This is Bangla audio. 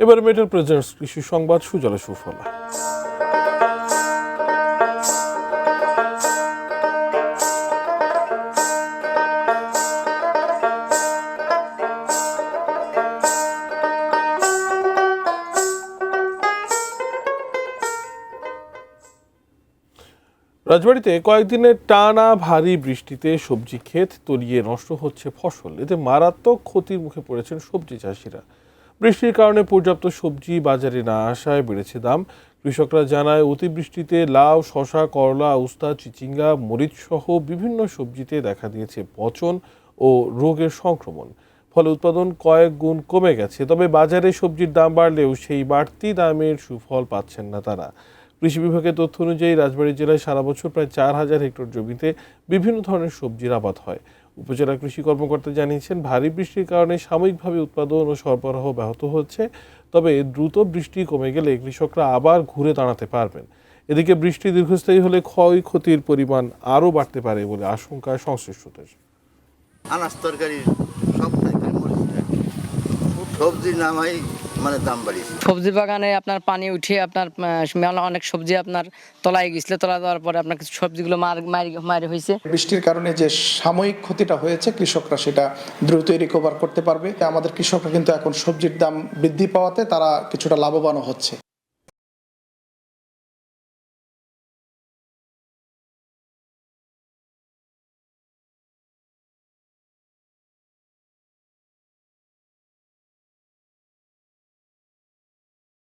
এবার মেটাল প্রেজেন্টস কৃষি সংবাদ সুজলা সুফলা। রাজবাড়ীতে কয়েকদিনের টানা ভারী বৃষ্টিতে সবজি ক্ষেত তলিয়ে নষ্ট হচ্ছে ফসল, এতে মারাত্মক ক্ষতির মুখে পড়েছেন সবজি চাষিরা। বৃষ্টির কারণে পর্যাপ্ত সবজি বাজারে না আসায় বেড়েছে দাম। কৃষকরা জানায়, অতিবৃষ্টিতে লাউ, শসা, করলা, উস্তা, চিচিঙ্গা, মরিচ সহ বিভিন্ন সবজিতে দেখা দিয়েছে পচন ও রোগের সংক্রমণ। ফলে উৎপাদন কয়েক গুণ কমে গেছে। তবে বাজারে সবজির দাম বাড়লেও সেই বাড়তি দামের সুফল পাচ্ছেন না তারা। কৃষি বিভাগের তথ্য অনুযায়ী রাজবাড়ী জেলায় সারা বছর প্রায় 4,000 হেক্টর জমিতে বিভিন্ন ধরনের সবজির আবাদ হয়। উপজেলা কৃষি কর্মকর্তা জানিয়েছেন, ভারী বৃষ্টির কারণে সাময়িকভাবে উৎপাদন ও সরবরাহ ব্যাহত হচ্ছে। তবে দ্রুত বৃষ্টি কমে গেলে কৃষকরা আবার ঘুরে দাঁড়াতে পারবেন। এদিকে বৃষ্টি দীর্ঘস্থায়ী হলে ক্ষয়ক্ষতির পরিমাণ আরও বাড়তে পারে বলে আশঙ্কা সংশ্লিষ্টদের। আনাজ তরকারি সব সবজির নামাই দাম বাড়িয়েছে। সবজি বাগানে আপনার পানি উঠে আপনার অনেক সবজি আপনার তলায় গেছিল, তলা দেওয়ার পরে আপনার কিছু সবজিগুলো মারি হয়েছে। বৃষ্টির কারণে যে সাময়িক ক্ষতিটা হয়েছে কৃষকরা সেটা দ্রুতই রিকভার করতে পারবে। আমাদের কৃষকরা কিন্তু এখন সবজির দাম বৃদ্ধি পাওয়াতে তারা কিছুটা লাভবানও হচ্ছে।